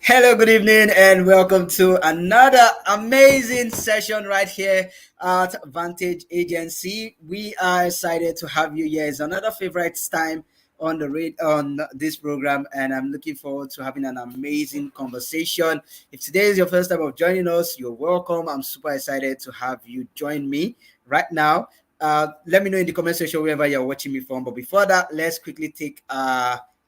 Hello, good evening, and welcome to another amazing session right here at Vantage Agency. We are excited to have you here. It's another favorite time on the on this program, and I'm looking forward to having an amazing conversation. If today is your first time of joining us, you're welcome. I'm super excited to have you join me right now. Let me know in the comment section wherever you're watching me from. But before that, let's quickly take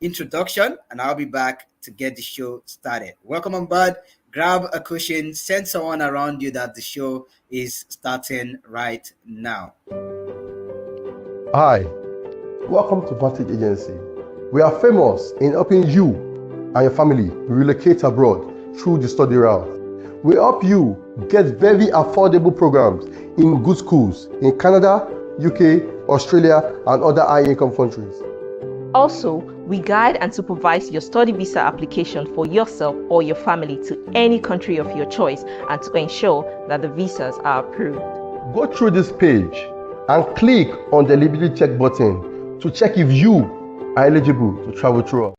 introduction, and I'll be back to get the show started. Welcome on board. Grab a cushion, send someone around you that the show is starting right now. Hi, welcome to Vantage Agency. We are famous in helping you and your family relocate abroad through the study route. We help you get very affordable programs in good schools in Canada, UK, Australia, and other high-income countries. Also, we guide and supervise your study visa application for yourself or your family to any country of your choice and to ensure that the visas are approved. Go through this page and click on the eligibility check button to check if you are eligible to travel through us.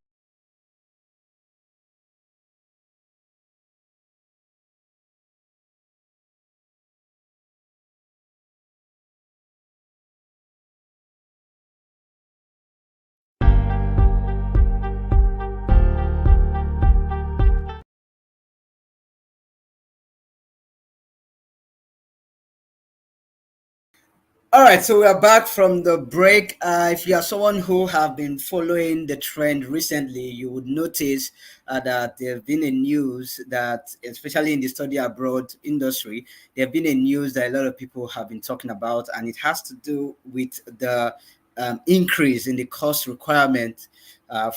All right, so we are back from the break. If you are someone who have been following the trend recently, you would notice that there have been a news that, especially in the study abroad industry, there have been a news that a lot of people have been talking about, and it has to do with the increase in the cost requirement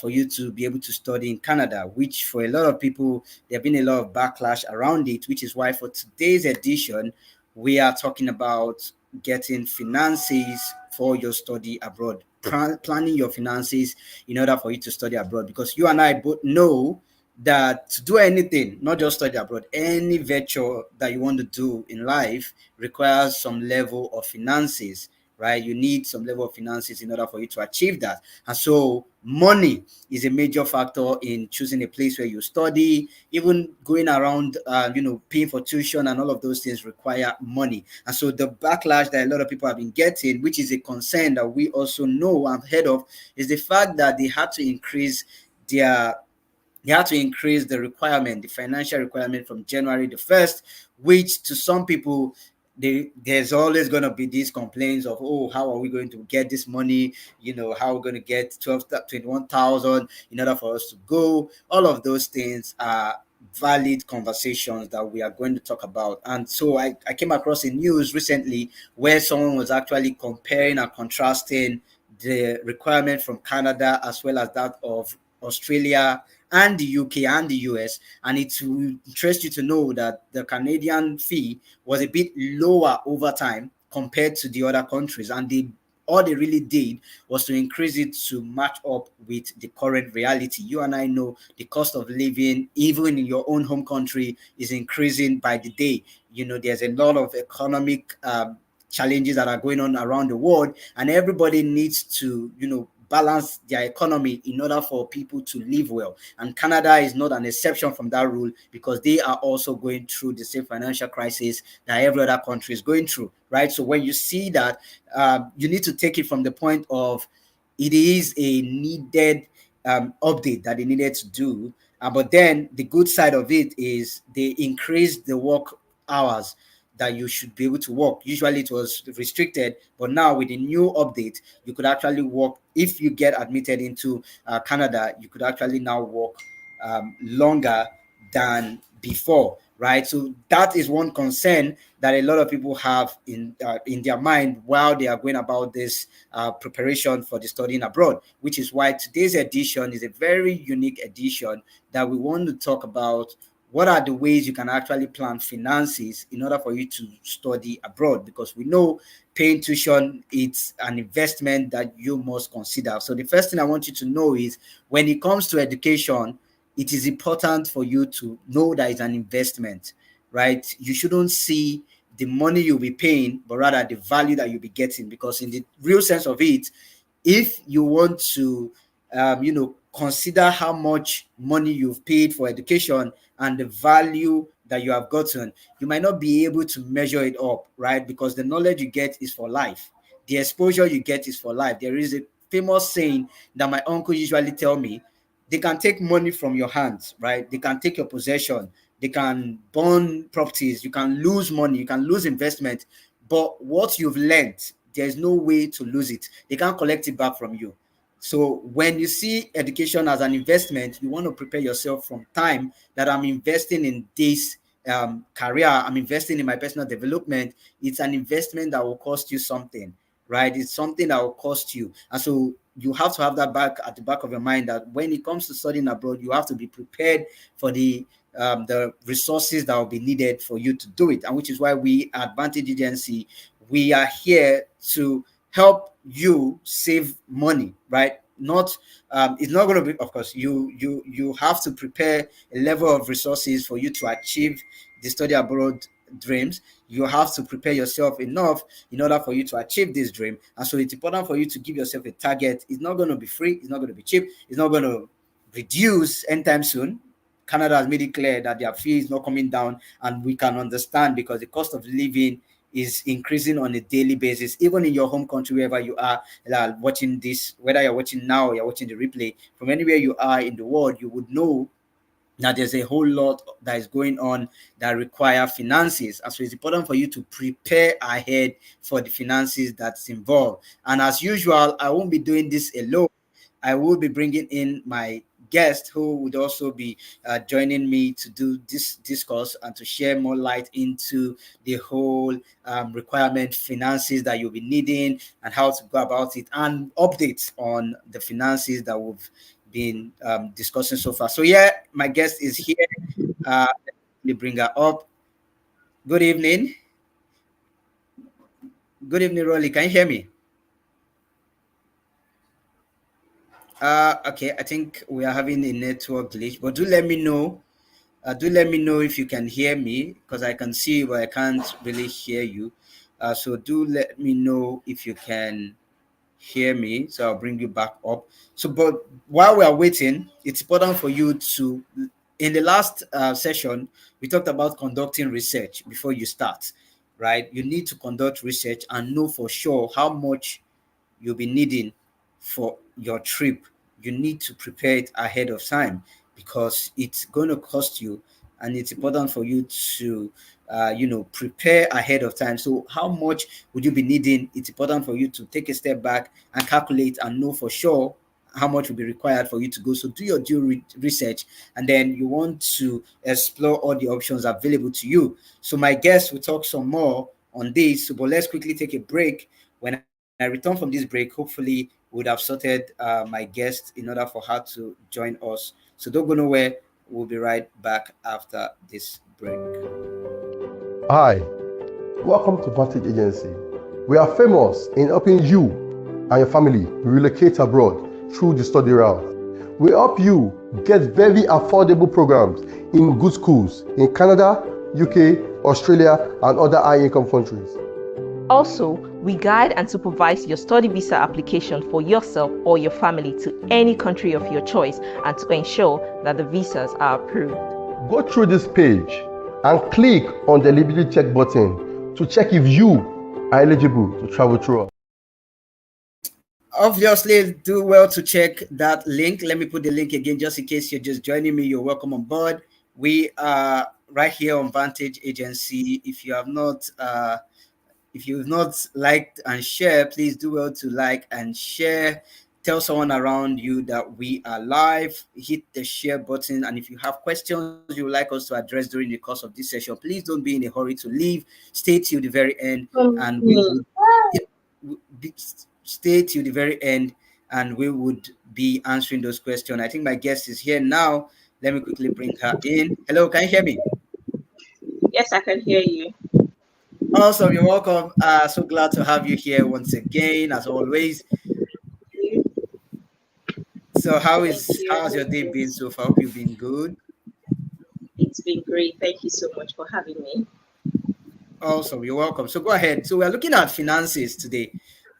for you to be able to study in Canada, which for a lot of people, there have been a lot of backlash around it, which is why for today's edition, we are talking about getting finances for your study abroad, planning your finances in order for you to study abroad. Because you and I both know that to do anything, not just study abroad, any venture that you want to do in life requires some level of finances, right? You need some level of finances in order for you to achieve that. And so money is a major factor in choosing a place where you study. Even going around, paying for tuition and all of those things require money. And so the backlash that a lot of people have been getting, which is a concern that we also know and heard of, is the fact that their they had to increase the requirement, the financial requirement from January the 1st, which to some people, there's always going to be these complaints of, oh, how are we going to get this money? How are we going to get 21,000 in order for us to go? All of those things are valid conversations that we are going to talk about. And so I came across a news recently where someone was actually comparing and contrasting the requirement from Canada as well as that of Australia and the UK and the US, and it will interest you to know that the Canadian fee was a bit lower over time compared to the other countries, and all they really did was to increase it to match up with the current reality. You and I know the cost of living, even in your own home country, is increasing by the day. There's a lot of economic challenges that are going on around the world, and everybody needs to, balance their economy in order for people to live well. And Canada is not an exception from that rule because they are also going through the same financial crisis that every other country is going through, right? So when you see that, you need to take it from the point of it is a needed update that they needed to do. But then the good side of it is they increased the work hours that you should be able to work. Usually it was restricted, but now with the new update, you could actually work. If you get admitted into Canada, you could actually now work longer than before, right? So that is one concern that a lot of people have in their mind while they are going about this preparation for the studying abroad, which is why today's edition is a very unique edition that we want to talk about what are the ways you can actually plan finances in order for you to study abroad, because we know paying tuition, it's an investment that you must consider. So the first thing I want you to know is when it comes to education, it is important for you to know that it's an investment, right? You shouldn't see the money you'll be paying, but rather the value that you'll be getting, because in the real sense of it, if you want to consider how much money you've paid for education and the value that you have gotten, you might not be able to measure it up, right? Because the knowledge you get is for life. The exposure you get is for life. There is a famous saying that my uncle usually tell me: they can take money from your hands, right? They can take your possession, they can burn properties, you can lose money, you can lose investment, but what you've learned, there's no way to lose it. They can't collect it back from you. So when you see education as an investment, you want to prepare yourself from time that I'm investing in this career, I'm investing in my personal development. It's an investment that will cost you something, right? It's something that will cost you. And so you have to have that back at the back of your mind, that when it comes to studying abroad, you have to be prepared for the resources that will be needed for you to do it. And which is why we at Advantage Agency, we are here to help you save money, right? Not it's not going to be, of course, you have to prepare a level of resources for you to achieve the study abroad dreams. You have to prepare yourself enough in order for you to achieve this dream. And so it's important for you to give yourself a target. It's not going to be free, it's not going to be cheap, it's not going to reduce anytime soon. Canada has made it clear that their fee is not coming down, and we can understand because the cost of living is increasing on a daily basis, even in your home country, wherever you are watching this, whether you're watching now or you're watching the replay, from anywhere you are in the world, you would know that there's a whole lot that is going on that require finances. And so it's important for you to prepare ahead for the finances that's involved. And as usual, I won't be doing this alone. I will be bringing in my guest who would also be joining me to do this discourse and to share more light into the whole requirement finances that you'll be needing and how to go about it, and updates on the finances that we've been discussing so far. So yeah, my guest is here. Let me bring her up. Good evening. Good evening, Rolly. Can you hear me? Okay, I think we are having a network glitch, but do let me know. Do let me know if you can hear me, because I can see you, but I can't really hear you. So do let me know if you can hear me, so I'll bring you back up. So, but while we are waiting, it's important for you to, in the last session, we talked about conducting research before you start, right? You need to conduct research and know for sure how much you'll be needing for your trip. You need to prepare it ahead of time because it's going to cost you, and it's important for you to prepare ahead of time. So how much would you be needing? It's important for you to take a step back and calculate and know for sure how much will be required for you to go. So do your due research, and then you want to explore all the options available to you. So my guest will talk some more on this. So, but let's quickly take a break. When I return from this break, hopefully we would have sorted my guest in order for her to join us. So don't go nowhere. We'll be right back after this break. Hi, welcome to Vantage Agency. We are famous in helping you and your family relocate abroad through the study route. We help you get very affordable programs in good schools in Canada, UK, Australia, and other high-income countries. Also, we guide and supervise your study visa application for yourself or your family to any country of your choice, and to ensure that the visas are approved. Go through this page and click on the eligibility check button to check if you are eligible to travel through us. Obviously, do well to check that link. Let me put the link again just in case you're just joining me. You're welcome on board. We are right here on Vantage Agency. If you've not liked and share, please do well to like and share. Tell someone around you that we are live. Hit the share button. And if you have questions you would like us to address during the course of this session, please don't be in a hurry to leave. Stay till the very end, and we will stay till the very end, and we would be answering those questions. I think my guest is here now. Let me quickly bring her in. Hello, can you hear me? Yes, I can hear you. Awesome, you're welcome. So glad to have you here once again, as always. So how's your day been so far? Hope you've been good. It's been great. Thank you so much for having me. Awesome, you're welcome. So go ahead. So we're looking at finances today,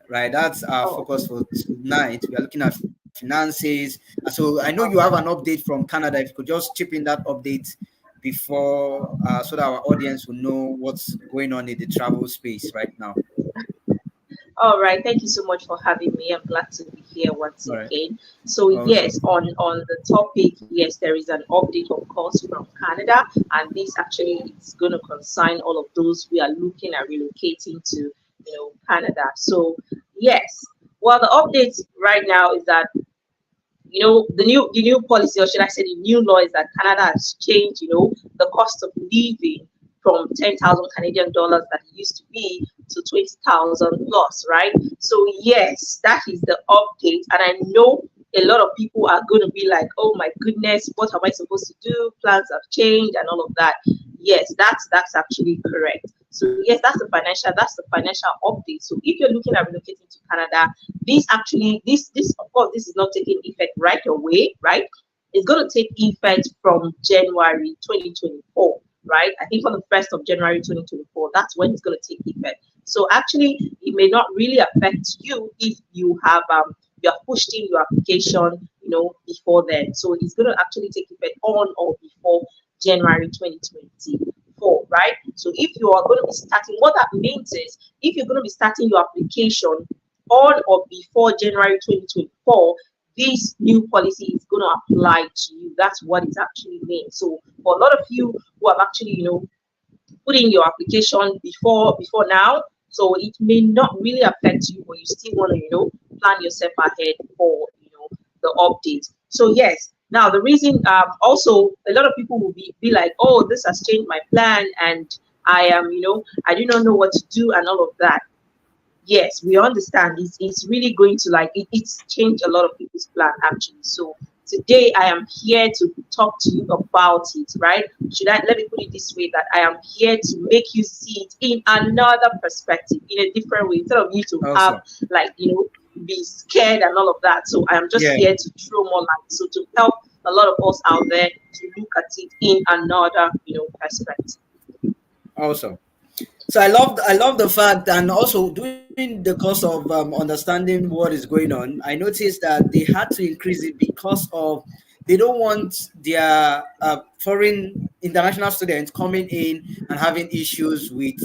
right? That's our focus for tonight. We are looking at finances. So I know you have an update from Canada. If you could just chip in that update before, so that our audience will know what's going on in the travel space right now. All right, thank you so much for having me. I'm glad to be here once All right. again. So Awesome. yes, on the topic, yes, there is an update, of course, from Canada, and this actually is going to concern all of those who are looking at relocating to, Canada. So yes, well, the update right now is that the new policy, or should I say the new law, is that Canada has changed, the cost of living from 10,000 Canadian dollars that it used to be to 20,000 plus, right? So yes, that is the update, and I know a lot of people are going to be like, "Oh my goodness, what am I supposed to do? Plans have changed, and all of that." Yes, that's actually correct. So yes, that's the financial update. So if you're looking at relocating to Canada, this of course this is not taking effect right away, right? It's going to take effect from January 2024, right? I think on the 1st of January 2024, that's when it's going to take effect. So actually, it may not really affect you if you have you have pushed in your application, before then. So it's going to actually take effect on or before January 2024, right? So if you are going to be starting, what that means is if you're going to be starting your application on or before January 2024, this new policy is going to apply to you. That's what it actually means. So for a lot of you who have actually, put in your application before now, so it may not really affect you, but you still want to, plan yourself ahead for, the update. So yes, now the reason, also a lot of people will be like, oh, this has changed my plan, and I am, I do not know what to do and all of that. Yes, we understand. It's really going to it's changed a lot of people's plan actually. So today I am here to talk to you about it, right? Let me put it this way, that I am here to make you see it in another perspective, in a different way, instead of you to Awesome. have be scared and all of that. So I am just Yeah. here to throw more light. So to help a lot of us out there to look at it in another, perspective. Awesome. So I love the fact, and also during the course of understanding what is going on, I noticed that they had to increase it because of they don't want their foreign international students coming in and having issues with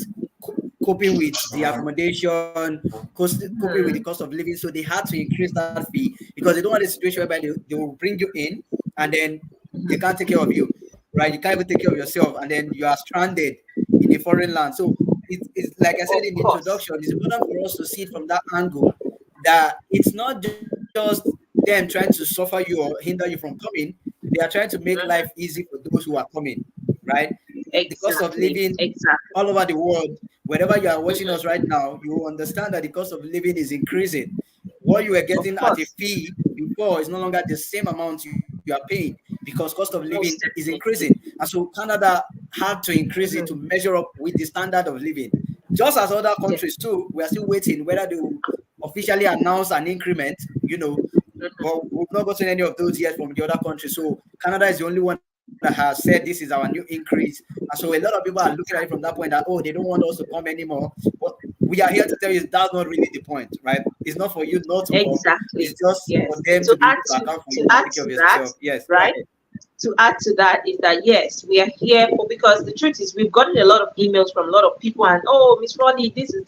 coping with the accommodation, coping with the Hmm. cost of living. So they had to increase that fee because they don't want a situation whereby they will bring you in and then they can't take care of you, right? You can't even take care of yourself, and then you are stranded in a foreign land. So it's like I said Of in the course. introduction, it's important for us to see it from that angle that it's not just them trying to suffer you or hinder you from coming. They are trying to make life Mhm. easy for those who are coming, right? The cost of Exactly. living Exactly. all over the world, wherever you are watching us Mhm. right now, you will understand that the cost of living is increasing. What you were Of getting at a course. fee before is no longer the same amount you are paying because cost of living Most is definitely. increasing. And so Canada had to increase it to Mhm. measure up with the standard of living. Just as other Yeah. countries too, we are still waiting whether they will officially announce an increment, but we've not gotten any of those yet from the other countries. So Canada is the only one that has said this is our new increase. And so a lot of people are looking at it from that point that, oh, they don't want us to come anymore. But we are here to tell you that's not really the point, right? It's not for you not to come. It's Exactly. just for Yes. them To to be add able to to account for to you and add take care to of that, yourself. Yes, go right? ahead. To add to that is that yes, we are here for, because the truth is we've gotten a lot of emails from a lot of people, and oh, Miss Ronnie, this is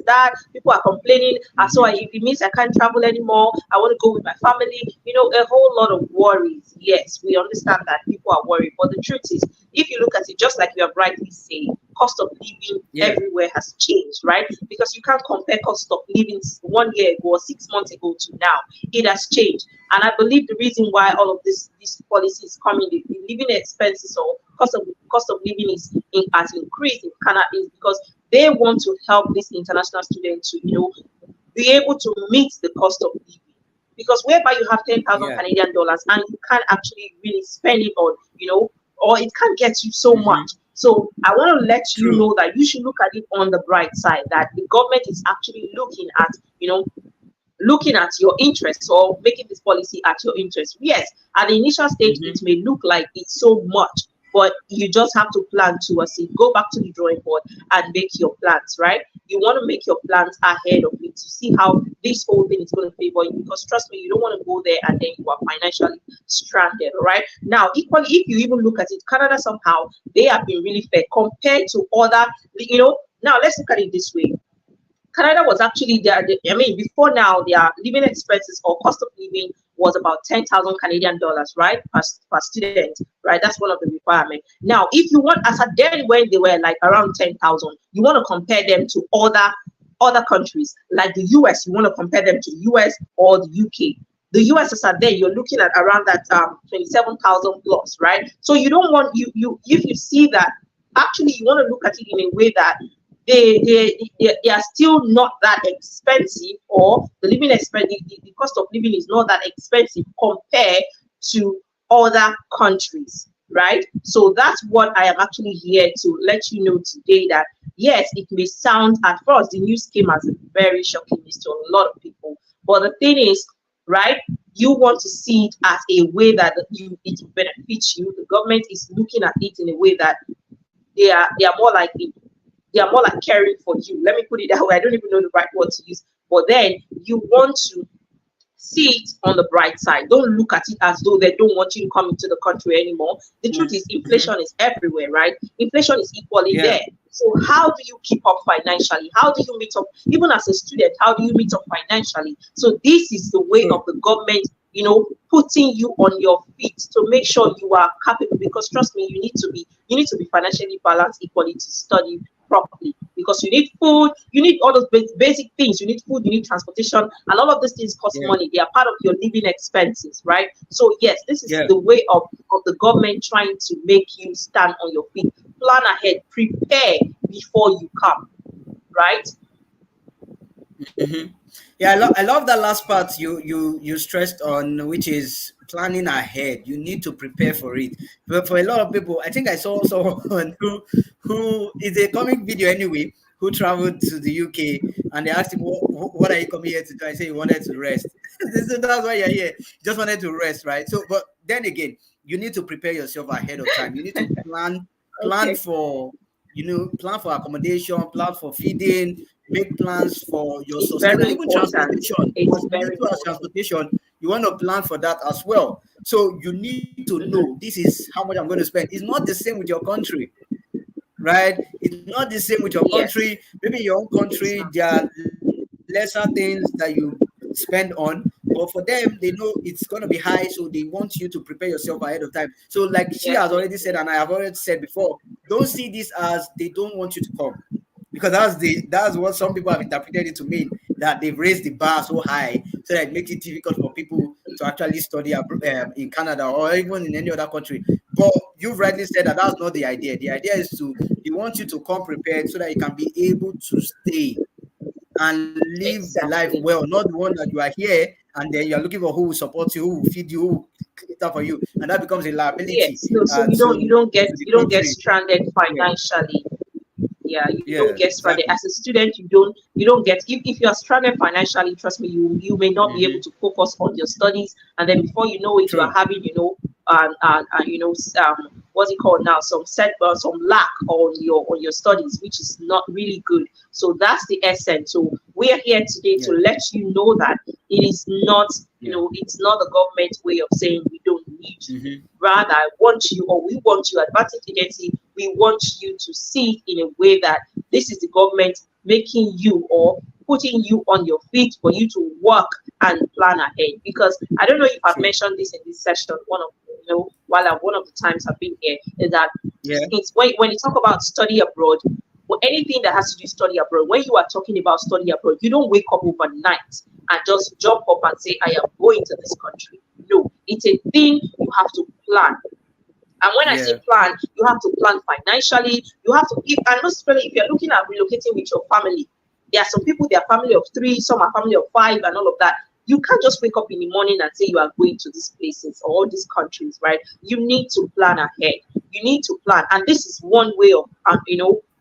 that. People are complaining, and so Mhm. it means I can't travel anymore. I want to go with my family. A whole lot of worries. Yes, we understand that people are worried, but the truth is, if you look at it, just like you have rightly said, cost of living Yeah, everywhere has changed, right? Because you can't compare cost of living 1 year ago or 6 months ago to now. It has changed. And I believe the reason why all of this policy is coming, the living expenses or cost of living has increased in Canada, is because they want to help these international students to be able to meet the cost of living. Because whereby you have 10,000 yeah. Canadian dollars and you can't actually really spend it on, or it can't get you so Hmm. much. So I want to let you True. know that you should look at it on the bright side, that the government is actually looking at your interests, or making this policy at your interest. Yes, at the initial stage, Hmm. it may look like it's so much, but you just have to plan towards it. Go back to the drawing board and make your plans, right? You want to make your plans ahead of it to see how this whole thing is going to favor you, because trust me, you don't want to go there and then you are financially stranded, right? Now, equally, if you even look at it, Canada somehow, they have been really fair compared to other, now let's look at it this way. Canada was actually there. I mean, before now, their living expenses or cost of living was about 10,000 Canadian dollars, right, per student, right? That's one of the requirements. Now, if you want, as at then when they were like around 10,000, you want to compare them to other countries like the US. You want to compare them to the US or the UK. The US as at then, you're looking at around that 27,000 plus, right? So you don't want you if you see that, actually you want to look at it in a way that they are still not that expensive, or the living expense, the cost of living is not that expensive compared to other countries, right? So that's what I am actually here to let you know today, that yes, it may sound at first, the news came as a very shocking news to a lot of people, but the thing is, right, you want to see it as a way that it benefits you. The government is looking at it in a way that they are more likely. They are more like caring for you. Let me put it that way. I don't even know the right word to use. But then you want to see it on the bright side. Don't look at it as though they don't want you to come into the country anymore. The truth is, inflation is everywhere, right? Inflation is equally there. So how do you keep up financially? How do you meet up? Even as a student, how do you meet up financially? So this is the way of the government, putting you on your feet to make sure you are capable. Because trust me, you need to be financially balanced equally to study properly, because you need food, you need all those basic things. You need food, you need transportation, and all of these things cost money. They are part of your living expenses, right? So yes, this is the way of the government trying to make you stand on your feet. Plan ahead, prepare before you come, right? Yeah, I love that last part you stressed on, which is planning ahead. You need to prepare for it. But for a lot of people, I think I saw someone who is a comic video anyway, who traveled to the UK, and they asked him, what are you coming here to do? I say he wanted to rest. So that's why you're here. Just wanted to rest, right? So, but then again, you need to prepare yourself ahead of time. You need to plan for plan for accommodation, plan for feeding, make plans for your sustenance, even transportation. It's very transportation, you want to plan for that as well. So you need to know, this is how much I'm going to spend. It's not the same with your country, right? It's not the same with your country. Maybe your own country, there are lesser things that you spend on, but for them, they know it's going to be high, so they want you to prepare yourself ahead of time. So like she has already said, and I have already said before, don't see this as they don't want you to come, because that's what some people have interpreted it to mean, that they've raised the bar so high so that it makes it difficult for people to actually study in Canada or even in any other country. But you've rightly said that that's not the idea. The idea is they want you to come prepared so that you can be able to stay and live life well, not the one that you are here and then you're looking for who will support you, who will feed you, who will cater for you, and that becomes a liability. Yes, so you don't get stranded financially. You don't get stranded as a student. You don't get, if you are stranded financially, trust me, you may not be able to focus on your studies, and then before you know it, you are having what's it called now, some lack on your studies, which is not really good. So that's the essence. So we are here today to let you know that it is not it's not the government way of saying we don't need you. Rather, we want you, Advantage Agency, we want you to see it in a way that this is the government making you or putting you on your feet for you to work and plan ahead. Because I don't know if I've mentioned this in this session, one of the times I've been here, is that it's when you talk about study abroad, or anything that has to do with study abroad, when you are talking about study abroad, you don't wake up overnight and just jump up and say, I am going to this country. No, it's a thing you have to plan. And when I say plan, you have to plan financially. You have to, and most especially if you're looking at relocating with your family, there are some people, they are family of 3, some are family of 5, and all of that. You can't just wake up in the morning and say you are going to these places or all these countries, right? You need to plan ahead. You need to plan. And this is one way of,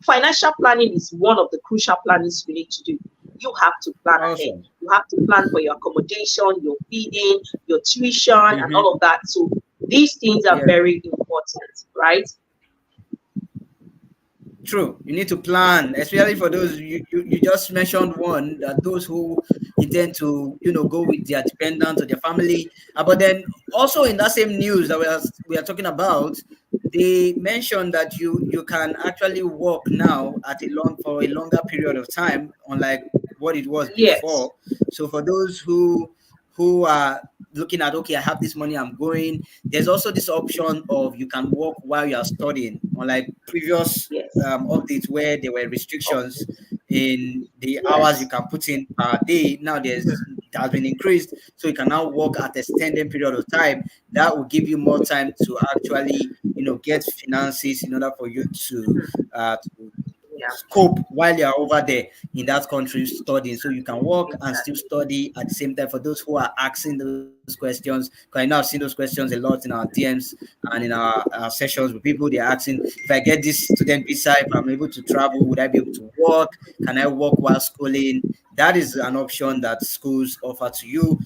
financial planning is one of the crucial plannings we need to do. You have to plan ahead. You have to plan for your accommodation, your feeding, your tuition, and all of that. So these things are very important, right? True. You need to plan, especially for those you just mentioned one that those who intend to go with their dependents or their family. But then also in that same news that we are talking about, they mentioned that you can actually work now at a long for a longer period of time, unlike what it was Yes, before. So for those who are looking at, okay, I have this money, I'm going. There's also this option of you can work while you are studying, unlike previous yes, updates where there were restrictions in the hours you yes. can put in per day. Now it has been increased, so you can now work at extended period of time. That will give you more time to actually get finances in order for you to Yeah, scope while you're over there in that country studying. So you can work and still exactly. study at the same time. For those who are asking those questions, because I know I've seen those questions a lot in our DMs and in our sessions with people, they're asking, if I get this student visa, if I'm able to travel, would I be able to work? Can I work while schooling? That is an option that schools offer to you,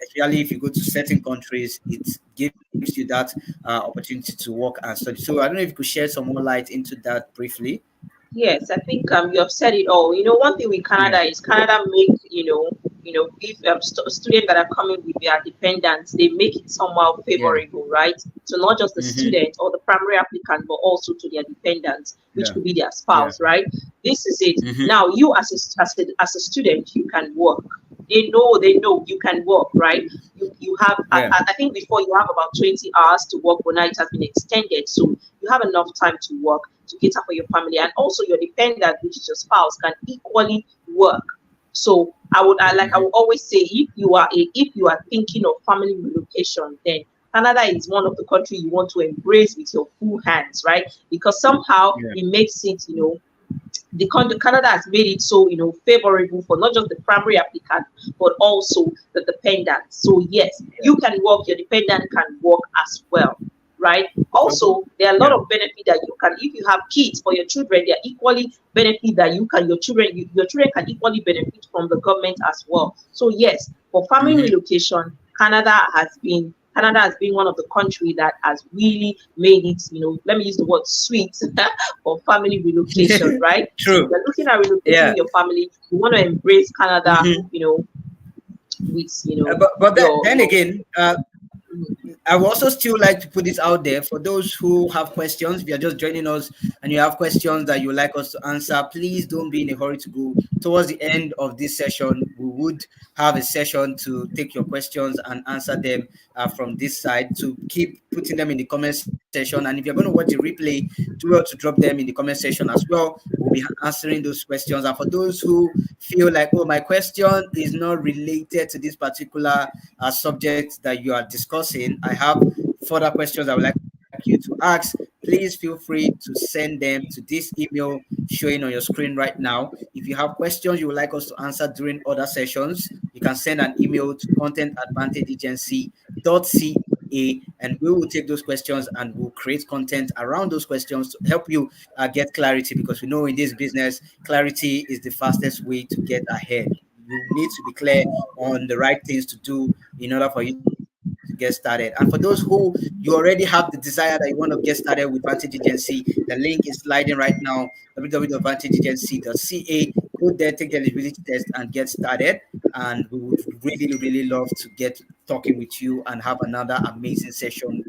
especially if you go to certain countries. It gives you that opportunity to work and study. So I don't know if you could share some more light into that briefly. Yes, I think you have said it all. One thing with Yeah. Canada is Canada make if students that are coming with their dependents, they make it somehow Yeah. favorable, right? So not just the Mm-hmm. student or the primary applicant, but also to their dependents, which Yeah. could be their Yeah. spouse, right? This is it. Mm-hmm. Now, you as a student, you can work. They know you can work, right? You have Yeah. I think before you have about 20 hours to work, but now it has been extended, so you have enough time to work to cater for your family, and also your dependent, which is your spouse, can equally work. So I Mm-hmm. would always say, if you are thinking of family relocation, then Canada is one of the country you want to embrace with your full hands, right? Because somehow Yeah. it makes it, the country Canada has made it so favorable for not just the primary applicant but also the dependent. So yes, Yeah. you can work, your dependent can work as well, right? Also, there are a lot Yeah. of benefit that you can, if you have kids for your children, they are equally benefit that your children can equally benefit from the government as well. So yes, for family Mm-hmm. relocation, Canada has been one of the country that has really made it, let me use the word sweet for family relocation, right? So if True. you're looking at relocating Yeah. your family, you want to embrace Canada, Mm-hmm. with But then your again, I would also still like to put this out there for those who have questions. If you're just joining us and you have questions that you would like us to answer, please don't be in a hurry to go. Towards the end of this session, we would have a session to take your questions and answer them from this side. To keep putting them in the comment section. And if you're going to watch the replay, do well to drop them in the comment section as well. We'll be answering those questions. And for those who feel like, oh, my question is not related to this particular subject that you are discussing, I have further questions I would like you to ask. Please feel free to send them to this email showing on your screen right now. If you have questions you would like us to answer during other sessions, you can send an email to content@vantageagency.ca, and we will take those questions and we'll create content around those questions to help you get clarity, because we know in this business, clarity is the fastest way to get ahead. You need to be clear on the right things to do in order for you to get started. And for those who you already have the desire that you want to get started with Vantage Agency, the link is sliding right now, www.vantageagency.ca. Go there, take the eligibility test, and get started. And we would really, really love to get talking with you and have another amazing session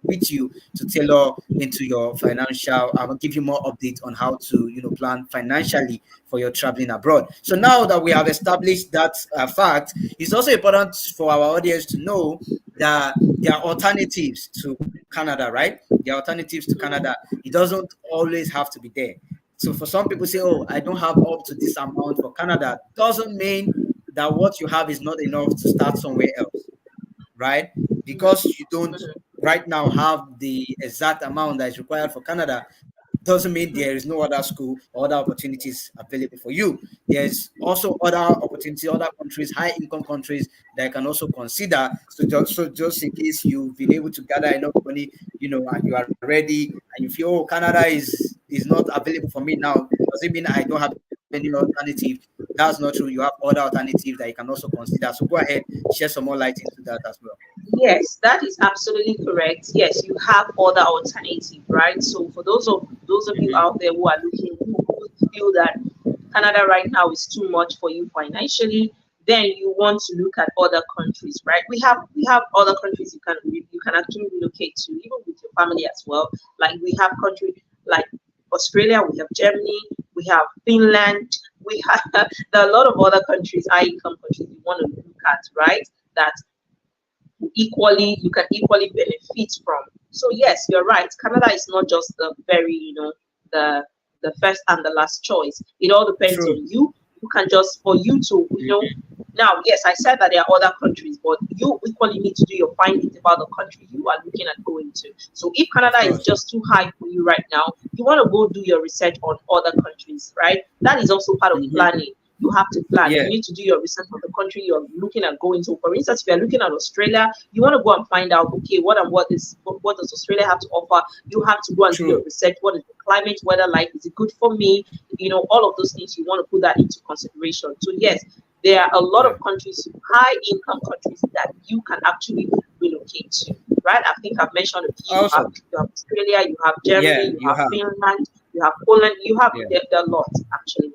with you to tailor into your financial. I will give you more updates on how to, plan financially for your traveling abroad. So now that we have established that fact, it's also important for our audience to know that there are alternatives to Canada, right? There are alternatives to Canada. It doesn't always have to be there. So for some people say, oh, I don't have up to this amount for Canada. Doesn't mean that what you have is not enough to start somewhere else, right? Because you don't right now have the exact amount that is required for Canada, doesn't mean there is no other school or other opportunities available for you. There's also other opportunities, other countries, high income countries that you can also consider. So just in case you've been able to gather enough money, and you are ready, and you feel, oh, Canada is not available for me now, does it mean I don't have any alternative? That's not true. You have other alternatives that you can also consider. So go ahead, share some more light into that as well. Yes, that is absolutely correct. Yes, you have other alternative, right? So for those of you Mhm. out there who are looking, who feel that Canada right now is too much for you financially, then you want to look at other countries, right? We have other countries you can actually relocate to, even with your family as well. Like we have countries like Australia, we have Germany, we have Finland, we have there are a lot of other countries, high income countries you want to look at, right? That you can equally benefit from. So yes, you're right. Canada is not just the very, the first and the last choice. It all depends True. on you. You can just for you to, Mhm. now yes, I said that there are other countries, but you equally need to do your findings about the country you are looking at going to. So if Of Canada is course. just too high for you right now, you want to go do your research on other countries, right? That is also part of Mhm. planning. You have to plan. Yeah. You need to do your research on the country you're looking at going to. For instance, if you're looking at Australia, you want to go and find out, okay, what does Australia have to offer? You have to go and do your True. research. What is the climate weather like? Is it good for me? All of those things you want to put that into consideration. So yes, there are a lot Yeah. of countries, high income countries that you can actually relocate to. Right? I think I've mentioned a few. Awesome. You have Australia, you have Germany, Yeah, you you have have. Finland, you have Poland, you have Yeah. there are a lot actually.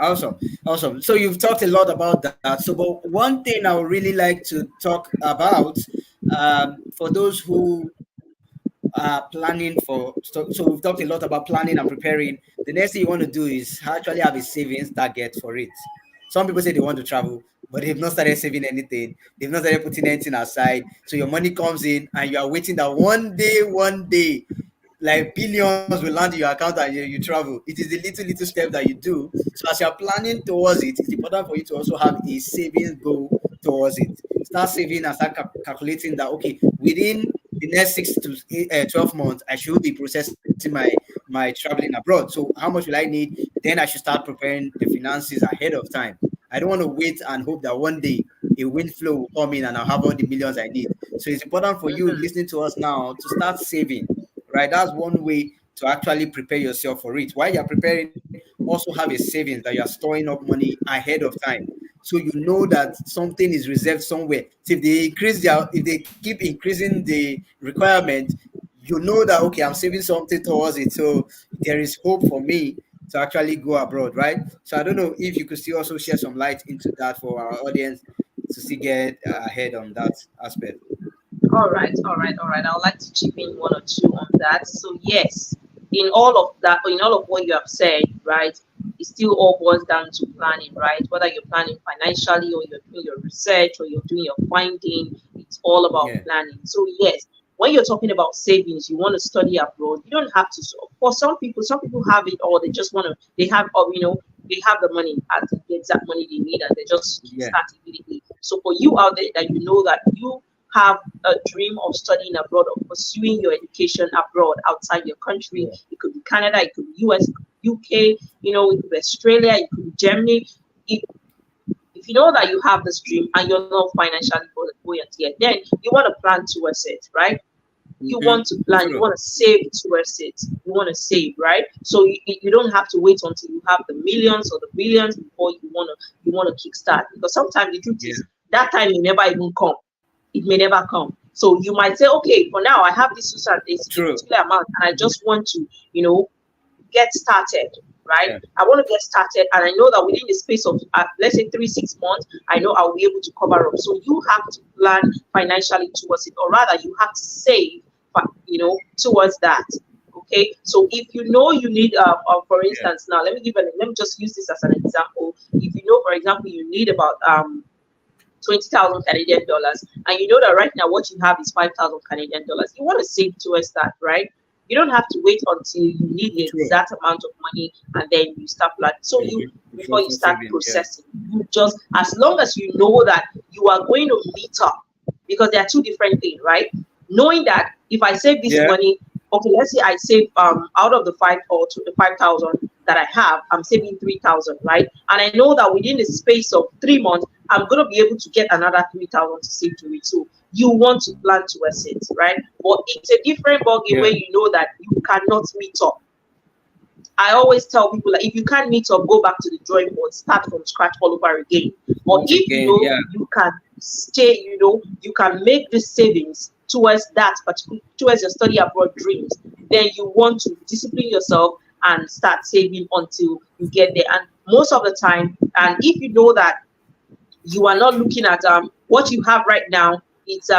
Awesome. Awesome. So you've talked a lot about that. So, but one thing I would really like to talk about, for those who are planning for, so we've talked a lot about planning and preparing. The next thing you want to do is actually have a savings target for it. Some people say they want to travel, but they've not started saving anything. They've not started putting anything aside. So your money comes in, and you are waiting that one day, like billions will land in your account and you travel. It is the little step that you do. So as you're planning towards it, it's important for you to also have a savings goal towards it. Start saving and start calculating that, okay, within the next 12 months, I should be processing my traveling abroad. So how much will I need? Then I should start preparing the finances ahead of time. I don't want to wait and hope that one day a wind flow will come in and I'll have all the millions I need. So it's important for you Mhm. listening to us now to start saving, right? That's one way to actually prepare yourself for it. While you're preparing, also have a savings that you're storing up money ahead of time. So you know that something is reserved somewhere. So if they keep increasing the requirement, you know that, okay, I'm saving something towards it. So there is hope for me to actually go abroad, right? So I don't know if you could still also share some light into that for our audience to see get ahead on that aspect. All right, all right, all right. I would like to chip in one or two on that. So yes, in all of that, in all of what you have said, right, it still all boils down to planning, right? Whether you're planning financially or you're doing your research or you're doing your finding, it's all about Yeah. planning. So yes, when you're talking about savings, you want to study abroad. You don't have to. So for some people have it, or they just want to. They have, or they have the money, at the exact money they need, and they just Yeah. start immediately. So for you out there, that you know that you have a dream of studying abroad or pursuing your education abroad outside your country. Yeah. It could be Canada, it could be US, it could be UK, it could be Australia, it could be Germany. If, if you know that you have this dream and you're not financially buoyant yet, then you want to plan towards it, right? You Mm-hmm. want to plan, you True. want to save towards it. You want to save, right? So you don't have to wait until you have the millions or the billions before you want to kickstart. Because sometimes the truth Yeah. is that time may never even come. It may never come. So you might say, okay, for now I have this True. particular amount, and I just want to, get started, right? Yeah. I want to get started, and I know that within the space of let's say 3 6 months, I know I'll be able to cover up. So you have to plan financially towards it, or rather, you have to save, towards that. Okay, so if you know you need, for Yeah. instance, now let me just use this as an example. If you know, for example, you need about 20,000 Canadian dollars, and you know that right now what you have is 5,000 Canadian dollars. You want to save towards that, right? You don't have to wait until you need the True. exact amount of money and then you start planning. So you Mm-hmm. before you For start saving. Yeah. processing, you just as long as you know that you are going to meet up, because there are two different things, right? Knowing that if I save this Yeah. money, okay, let's say I save out of the 5,000 that I have, I'm saving 3,000, right? And I know that within the space of 3 months, I'm gonna be able to get another 3,000 to save to it. So you want to plan towards it, right? But it's a different ballgame Yeah. where you know that you cannot meet up. I always tell people that if you can't meet up, go back to the drawing board, start from scratch all over again. But Once if you again. know Yeah. you can, stay, you can make the savings towards that particular, towards your study abroad dreams, then you want to discipline yourself and start saving until you get there. And most of the time, and if you know that you are not looking at what you have right now, it's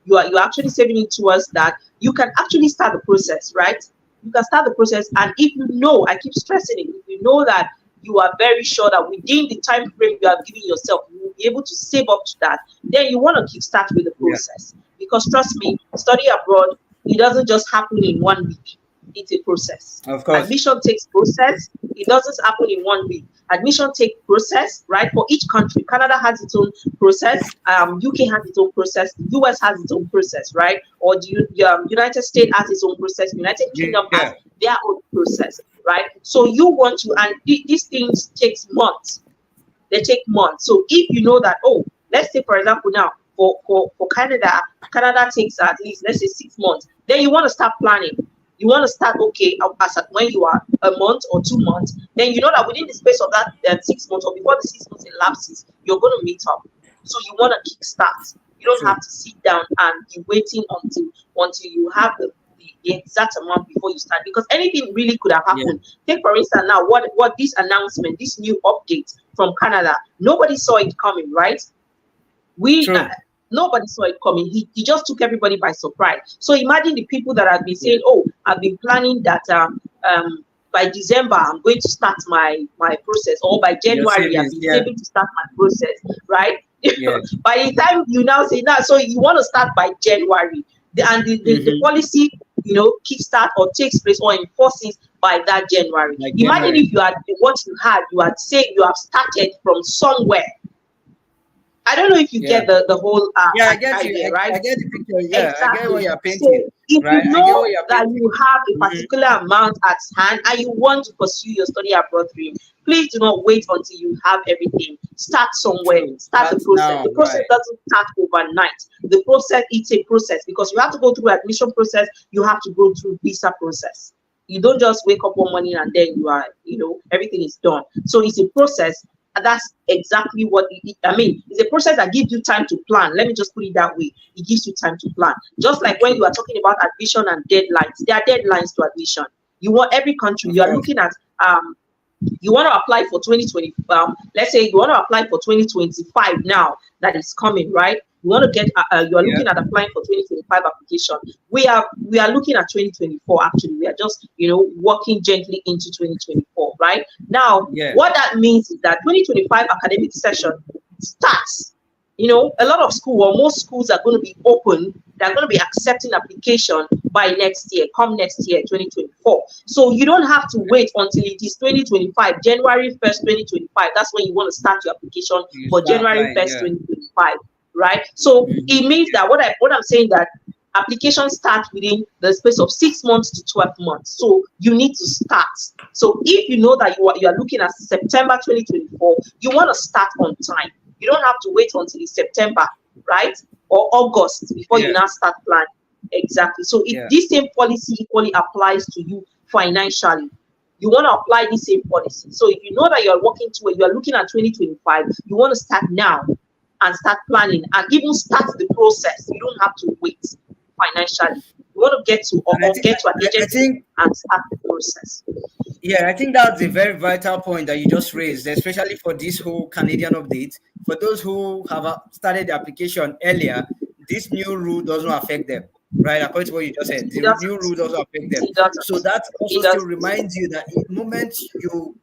you're actually saving it towards that, you can actually start the process, right? You can start the process. And if you know, I keep stressing it, if you know that you are very sure that within the time frame you have given yourself, you will be able to save up to that, then you want to kick start with the process. Because trust me, study abroad, it doesn't just happen in 1 week. It's a process. Of course. Admission takes process. It doesn't happen in 1 week. Admission takes process, right? For each country, Canada has its own process. UK has its own process. US has its own process, right? Or the United States has its own process. United Kingdom has their own process, right? So you want to, and these things takes months. They take months. So if you know that, oh, let's say for example now, for Canada takes at least, let's say 6 months. Then you want to start planning. You want to start, okay, as at when you are a month or 2 months, then you know that within the space of that 6 months, or before the 6 months elapses, you're going to meet up. So you want to kickstart. You don't have to sit down and be waiting until you have the exact amount before you start, because anything really could have happened. Take for instance now what this announcement, this new update from Canada, nobody saw it coming, right? Nobody saw it coming. He just took everybody by surprise. So imagine the people that have been saying, oh, I've been planning that by December I'm going to start my process, or by January I've been saving to start my process, right? By the time you now say that, so you want to start by January, the policy, kickstart or takes place or enforces by that January. Imagine if you had said you have started from somewhere. I don't know if you get the whole I get idea, you. right? I get the picture. Yeah, Exactly. I get what you're painting. So if right? you know that you have a particular amount at hand and you want to pursue your study abroad dream, please do not wait until you have everything. Start somewhere. Start the process. Now, the process doesn't start overnight. The process, it's a process, because you have to go through admission process. You have to go through visa process. You don't just wake up one morning and then you are, everything is done. So it's a process. And that's exactly what it's a process that gives you time to plan. Let me just put it that way. It gives you time to plan. Just like when you are talking about admission and deadlines, there are deadlines to admission. You want every country, you are looking at, you want to apply for 2020. Let's say you want to apply for 2025 now that is coming, right? You want to get, you are looking at applying for 2025 application. We are looking at 2024. Actually, we are just, walking gently into 2024, right? Now, what that means is that 2025 academic session starts. A lot of school, or most schools, are going to be open. They're going to be accepting application by next year, come next year, 2024. So you don't have to wait until it is 2025, January 1st, 2025. That's when you want to start your application for January 1st, 2025. Right? So it means that what I'm saying, that applications start within the space of 6 months to 12 months. So you need to start. So if you know that you are looking at September 2024, you want to start on time. You don't have to wait until it's September, right? Or August before you now start planning. Exactly. So this same policy equally applies to you financially. You want to apply the same policy. So if you know that you are looking at 2025, you want to start now and start planning and even start the process. You don't have to wait financially. You want to get to an agency and start the process. Yeah, I think that's a very vital point that you just raised, especially for this whole Canadian update. For those who have started the application earlier, this new rule doesn't affect them, right? According to what you just said, the new rule doesn't affect them. So that also still reminds you that the moment you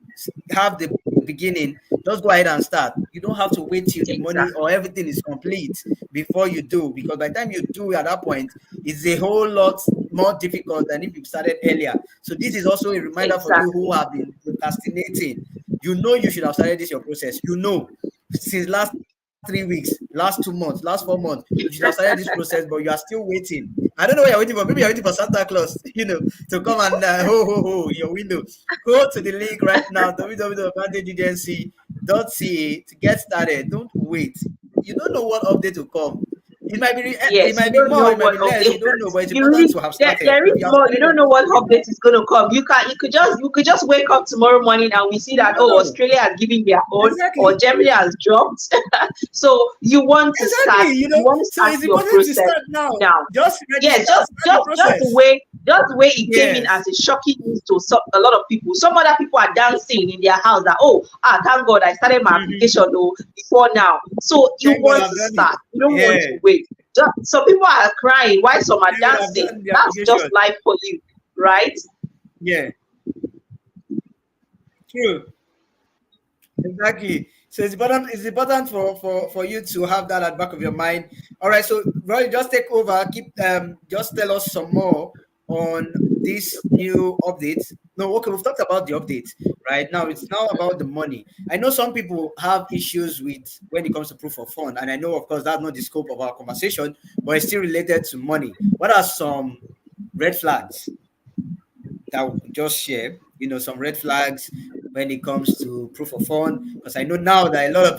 have the beginning, just go ahead and start. You don't have to wait till the money or everything is complete before you do, because by the time you do at that point, it's a whole lot more difficult than if you started earlier. So this is also a reminder for you who have been procrastinating. You should have started your process. Since last 3 weeks, last 2 months, last 4 months, you should have started this process, but you are still waiting. I don't know what you're waiting for. Maybe you're waiting for Santa Claus, to come and your window. Go to the link right now, www.advantageagency.ca, to get started. Don't wait. You don't know what update will come. It might be it Yes, you might be don't more, know it might what be less. update. You don't know, but it's You important really to have started. there If is you have more. You started don't on know what something, update is going to come. You could just wake up tomorrow morning and we see you that, don't oh, know. Australia has given their own or Exactly. Germany has dropped. So you want to start. Exactly. You want to So start it's your important to process start now. now. Just Yeah, register, just start the just just the process. way it came in Yes. as a shocking news to a lot of people. Some other people are dancing in their house that, oh, thank God I started my Mhm. application though before now. So you Thank God want I've to done it. start. You don't want Yeah. to wait. Just, some people are crying while some are Thank God I've dancing. done the That's just application. life for you, right? Yeah. True. Exactly. So it's important for you to have that at the back of your mind. All right. So Roy, just take over. Keep just tell us some more on this new updates. No, okay, we've talked about the updates. Right now, it's now about the money. I know some people have issues with when it comes to proof of fund, and I know, of course, that's not the scope of our conversation, but it's still related to money. What are some red flags that we could just share, some red flags when it comes to proof of fund? Because I know now that a lot of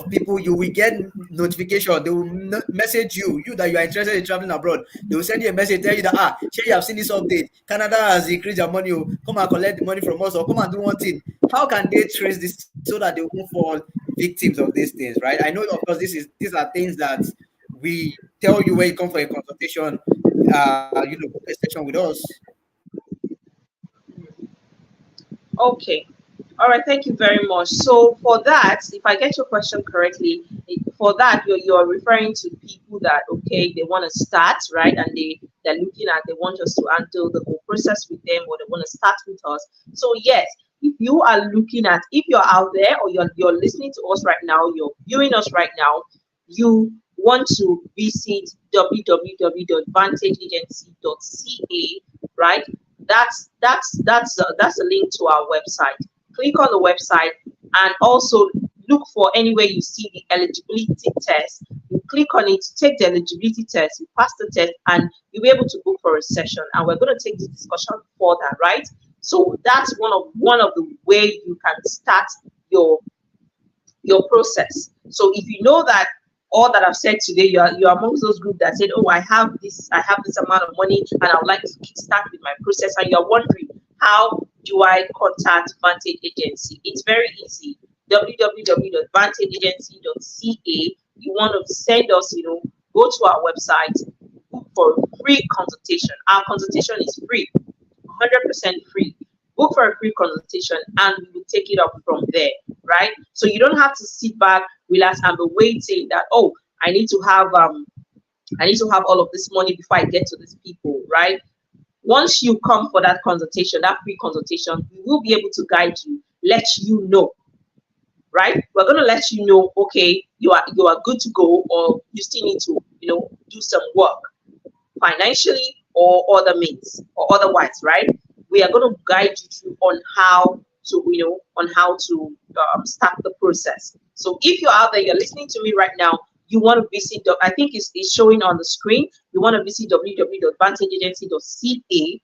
people, you will get notification. They will message you that you are interested in traveling abroad. They will send you a message, tell you that, sure, you have seen this update. Canada has increased their money. Oh, come and collect the money from us, or come and do one thing. How can they trace this so that they won't fall victims of these things, right? I know, of course, these are things that we tell you when you come for a consultation. Book a session with us. Okay. All right. Thank you very much. So for that, if I get your question correctly, for that you're referring to people that, okay, they want to start, right, and they're looking at, they want us to handle the whole process with them, or they want to start with us. So yes, if you are looking at, if you're out there, or you're listening to us right now, you're viewing us right now, you want to visit www.vantageagency.ca, right? That's a link to our website. Click on the website and also look for anywhere you see the eligibility test. You click on it, take the eligibility test, you pass the test, and you'll be able to book for a session. And we're going to take this discussion further, right? So that's one of the way you can start your process. So if you know that all that I've said today, you're amongst those groups that said, oh, I have this amount of money and I would like to start with my process, and you're wondering, how do I contact Vantage Agency? It's very easy. www.vantageagency.ca. You want to send us, go to our website, book for a free consultation. Our consultation is free, 100% free. Book for a free consultation and we will take it up from there, right? So you don't have to sit back, relax, and be waiting that, oh, I need to have all of this money before I get to these people, right? Once you come for that consultation, that free consultation, we will be able to guide you, let you know, right? We're going to let you know, okay, you are good to go, or you still need to, do some work financially or other means or otherwise, right? We are going to guide you through on how to start the process. So if you're out there, you're listening to me right now, you want to visit, I think it's showing on the screen, you want to visit www.vantageagency.ca.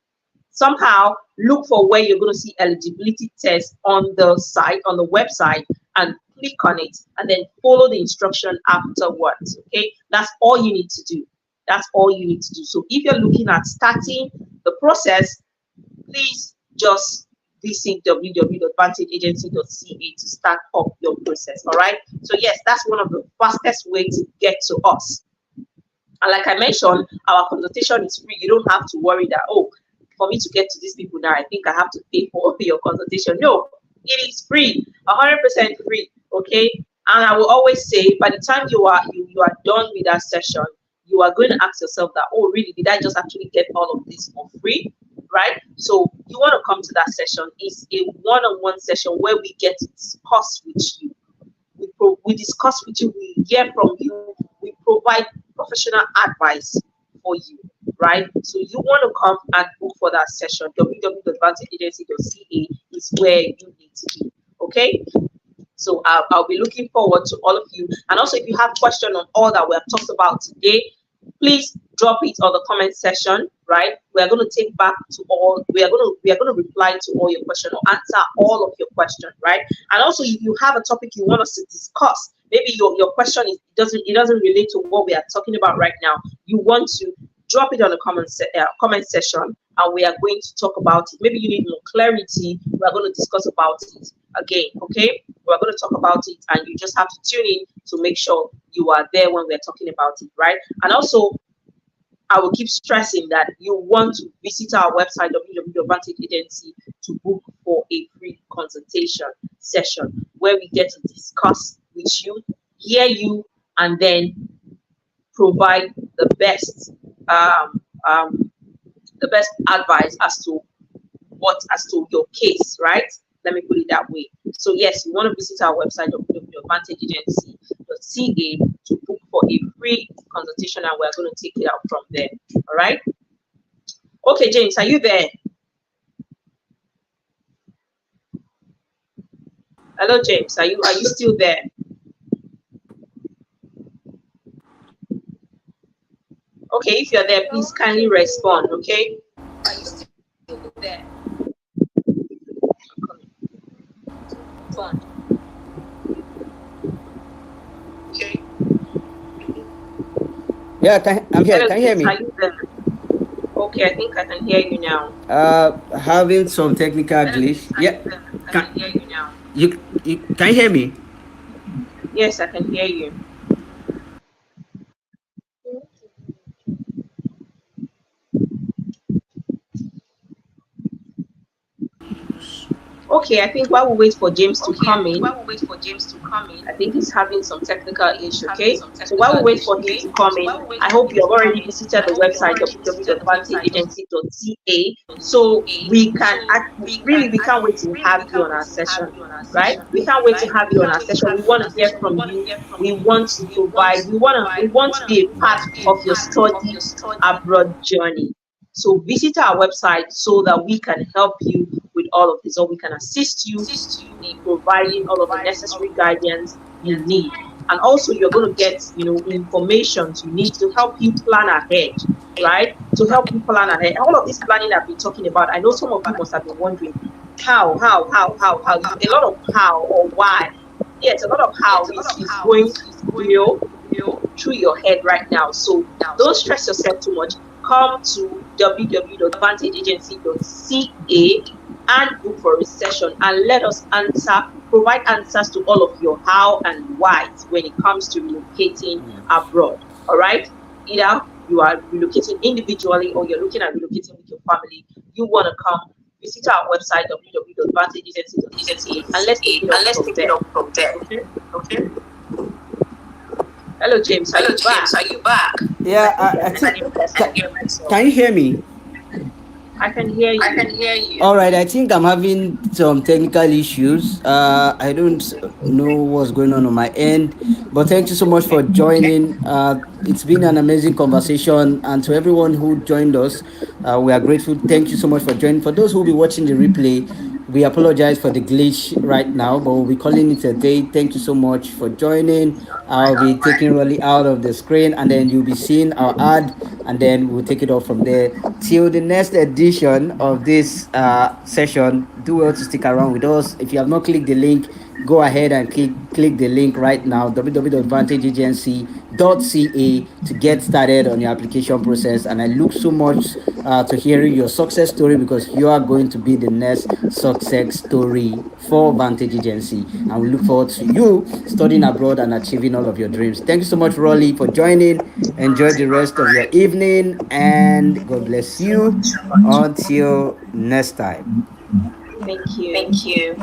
Somehow look for where you're going to see eligibility test on the site, on the website, and click on it, and then follow the instruction afterwards. Okay, that's all you need to do. That's all you need to do. So if you're looking at starting the process, please just visit www.vantageagency.ca to start up your process. All right. So yes, that's one of the fastest ways to get to us. And like I mentioned, our consultation is free. You don't have to worry that, oh, for me to get to these people now, I think I have to pay for your consultation. No, it is free, 100% free. Okay. And I will always say, by the time you are done with that session, you are going to ask yourself that, oh, really, did I just actually get all of this for free? Right? So you want to come to that session. It's a one-on-one session where we get to discuss with you. We discuss with you, we hear from you, we provide professional advice for you, right? So you want to come and book for that session. www.vantageagency.ca is where you need to be, okay? So I'll be looking forward to all of you. And also, if you have questions on all that we have talked about today, please drop it on the comment section, right? We are going to take back to all, we are going to reply to all your questions or answer all of your questions, right? And also, if you have a topic you want us to discuss, maybe your question is it doesn't relate to what we are talking about right now. You want to drop it on the comment section, and we are going to talk about it. Maybe you need more clarity. We are going to discuss about it again. Okay, we're going to talk about it, and you just have to tune in to make sure you are there when we're talking about it, right? And also, I will keep stressing that you want to visit our website www.vantageagency to book for a free consultation session where we get to discuss with you, hear you, and then provide um, um, the best advice as to your case, right? Let me put it that way. So yes, you want to visit our website www.vantageagency.ca to book for a free consultation, and we're going to take it out from there. All right. Okay, James, are you there? Hello, James. Are you still there? Okay, if you're there, please kindly respond. Okay. Are you still there? Respond. Okay. Yeah, I'm here. Hello, Can you hear James. Are me? you there? Okay, I think I can hear you now. Having some technical Hello, glitch. James. Are Yeah, you there? I can can hear you now. you can you hear me? Yes, I can hear you. Okay, I think while we wait for James to come in, I think he's having some technical issue. Okay, so while we wait for him to come in, I hope you have already visited the website www.advantageagency.ca, so we can't wait to have you on our session, right? We can't wait to have you on our session. We want to hear from you. We want to provide. We want to be a part of your study abroad journey. So visit our website so that we can help you with all of this, or we can assist you in providing all of the necessary guidance you need. And also, you're going to get, information you need to help you plan ahead, right? To help you plan ahead. All of this planning I've been talking about, I know some of you must have been wondering how. A lot of how or why. Yes, a lot of how is going, through your head right now. So don't stress yourself too much. Come to www.vantageagency.ca and book for a session, and let us provide answers to all of your how and whys when it comes to relocating abroad. All right. Either you are relocating individually or you're looking at relocating with your family. You want to come visit our website www.vantageagency.ca, and let's take it up from there. Okay. Okay. Hello, James. Are you back? Yeah, I think. Can you hear me? I can hear you. All right, I think I'm having some technical issues. I don't know what's going on my end, but thank you so much for joining. It's been an amazing conversation, and to everyone who joined us, we are grateful. Thank you so much for joining. For those who will be watching the replay, we apologize for the glitch right now, but we'll be calling it a day. Thank you so much for joining. I'll be taking Rolly out of the screen, and then you'll be seeing our ad, and then we'll take it off from there. Till the next edition of this session, do well to stick around with us. If you have not clicked the link, go ahead and click the link right now, www.vantageagency.ca, to get started on your application process. And I look so much to hearing your success story, because you are going to be the next success story for Vantage Agency. And we look forward to you studying abroad and achieving all of your dreams. Thank you so much, Rolly, for joining. Enjoy the rest of your evening, and God bless you until next time. Thank you.